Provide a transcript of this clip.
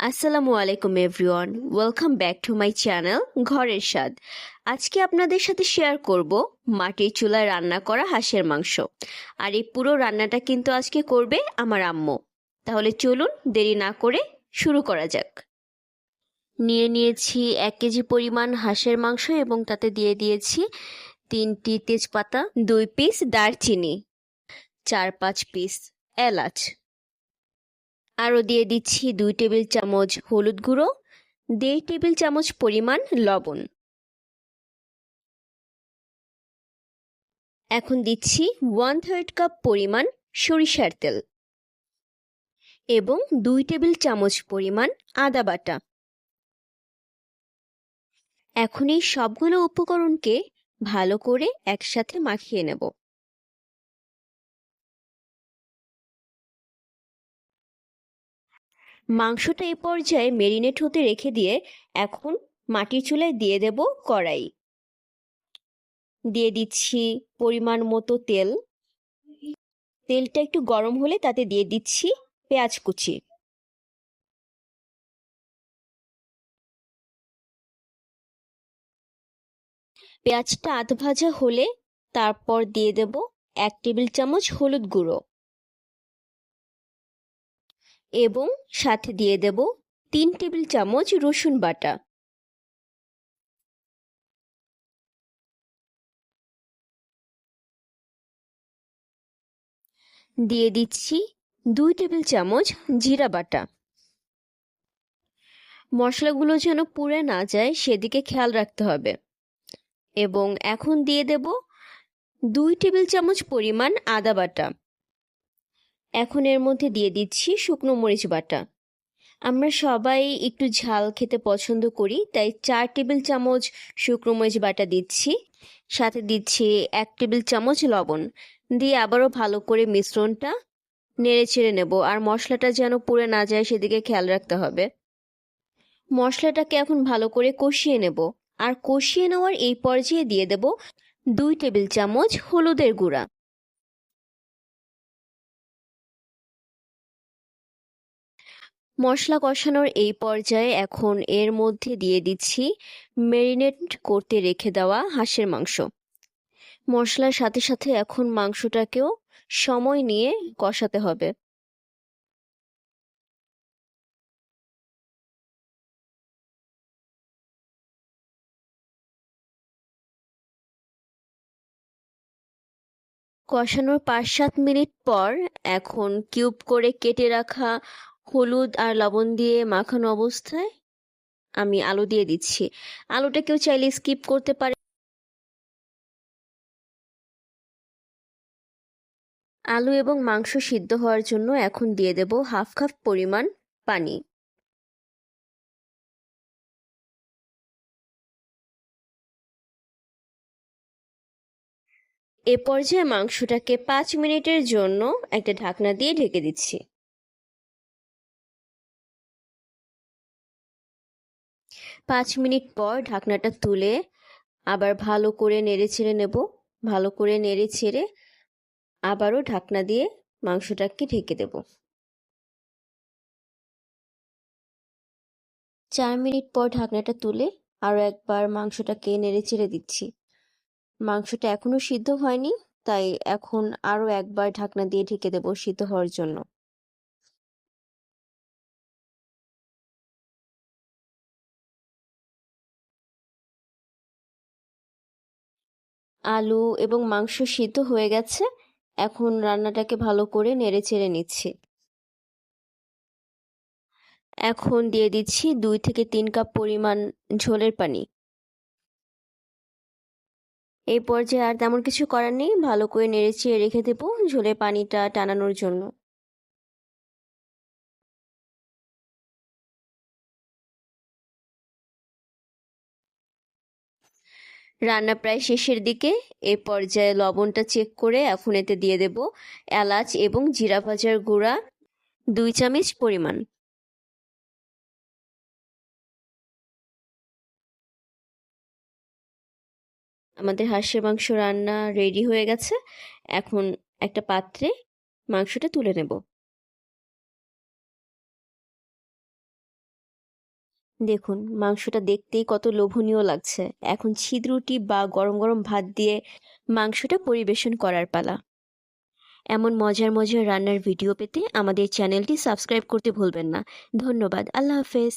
আসসালামু আলাইকুম everyone, welcome back to my channel ঘরের স্বাদ। আজকে আপনাদের সাথে শেয়ার করব মাটির চুলায় রান্না করা হাঁসের মাংস। আর এই পুরো রান্নাটা কিন্তু আজকে করবে আমার আম্মু। তাহলে চলুন দেরি না করে শুরু করা যাক। নিয়ে নিয়েছি 1 কেজি পরিমাণ হাঁসের মাংস এবং তাতে দিয়ে দিয়েছি 3টি তেজপাতা, 2 পিস দারচিনি, 4-5 পিস এলাচ। আরও দিয়ে দিচ্ছি 2 টেবিল চামচ হলুদ গুঁড়ো, 1.5 টেবিল চামচ পরিমাণ লবণ। এখন দিচ্ছি 1/3 কাপ পরিমাণ সরিষার তেল এবং 2 টেবিল চামচ পরিমাণ আদা বাটা। এখন এই সবগুলো উপকরণকে ভালো করে একসাথে মাখিয়ে নেব। মাংসটা এই পর্যায়ে মেরিনেট হতে রেখে দিয়ে এখন মাটির চুলায় দিয়ে দেব কড়াই। দিয়ে দিচ্ছি পরিমাণ মতো তেল। তেলটা একটু গরম হলে তাতে দিয়ে দিচ্ছি পেঁয়াজ কুচি। পেঁয়াজটা আধ ভাজা হলে তারপর দিয়ে দেব 1 টেবিল চামচ হলুদ গুঁড়ো এবং সাথে দিয়ে দেব 3 টেবিল চামচ রসুন বাটা। দিয়ে দিচ্ছি 2 টেবিল চামচ জিরা বাটা। মশলাগুলো যেন পুড়ে না যায় সেদিকে খেয়াল রাখতে হবে। এবং এখন দিয়ে দেব 2 টেবিল চামচ পরিমাণ আদা বাটা। এখন এর মধ্যে দিয়ে দিচ্ছি শুকনো মরিচ বাটা। আমরা সবাই একটু ঝাল খেতে পছন্দ করি, তাই 4 টেবিল চামচ শুকনো মরিচ বাটা দিচ্ছি। সাথে দিচ্ছি 1 টেবিল চামচ লবণ। দিয়ে আবারও ভালো করে মিশ্রণটা নেড়ে চেড়ে নেব। আর মশলাটা যেন পুড়ে না যায় সেদিকে খেয়াল রাখতে হবে। মশলাটাকে এখন ভালো করে কষিয়ে নেব। আর কষিয়ে নেওয়ার এই পর্যায়ে দিয়ে দেব 2 টেবিল চামচ হলুদের গুঁড়া। মশলা কষানোর এই পর্যায়ে এখন এর মধ্যে দিয়ে দিচ্ছি ম্যারিনেট করতে রেখে দেওয়া হাঁসের মাংস। মশলার সাথে সাথে এখন মাংসটাকেও সময় নিয়ে কষাতে হবে। কষানোর 5-7 মিনিট পর এখন কিউব করে কেটে রাখা হলুদ আর লবণ দিয়ে মাখানো অবস্থায় আমি আলু দিয়ে দিচ্ছি। আলুটা কেউ চাইলে স্কিপ করতে পারে। আলু এবং মাংস সিদ্ধ হওয়ার জন্য এখন দিয়ে দেব 1/2 কাপ পরিমাণ পানি। এ পর্যায়ে মাংসটাকে 5 মিনিটের জন্য একটা ঢাকনা দিয়ে ঢেকে দিচ্ছি। 5 মিনিট পর ঢাকনাটা তুলে আবার ভালো করে নেড়ে ছেড়ে নেব। ভালো করে নেড়ে ছেড়ে আবারও ঢাকনা দিয়ে মাংসটাকে ঢেকে দেব। 4 মিনিট পর ঢাকনাটা তুলে আরও একবার মাংসটাকে নেড়ে ছেড়ে দিচ্ছি। মাংসটা এখনো সিদ্ধ হয়নি, তাই এখন আরও একবার ঢাকনা দিয়ে ঢেকে দেব সিদ্ধ হওয়ার জন্য। আলু এবং মাংস সিদ্ধ হয়ে গেছে। এখন রান্নাটাকে ভালো করে নেড়ে চেড়ে নিচ্ছি। এখন দিয়ে দিচ্ছি 2 থেকে 3 কাপ পরিমাণ ঝোলের পানি। এই পর্যায়ে আর তেমন কিছু করার নেই, ভালো করে নেড়ে চেড়ে রেখে দেবো ঝোলের পানিটা টানানোর জন্য। রান্না প্রায় শেষের দিকে। এই পর্যায়ে লবণটা চেক করে এখন এতে দিয়ে দেব এলাচ এবং জিরা ভাজার গুঁড়া 2 চামচ পরিমাণ। আমাদের হাঁসের মাংস রান্না রেডি হয়ে গেছে। এখন একটা পাত্রে মাংসটা তুলে নেব। দেখুন মাংসটা দেখতেই কত লোভনীয় লাগছে। এখন ছিদ রুটি বা গরম গরম ভাত দিয়ে মাংসটা পরিবেশন করার পালা। এমন মজার মজার রান্নার ভিডিও পেতে আমাদের চ্যানেলটি সাবস্ক্রাইব করতে ভুলবেন না। ধন্যবাদ। আল্লাহ হাফেজ।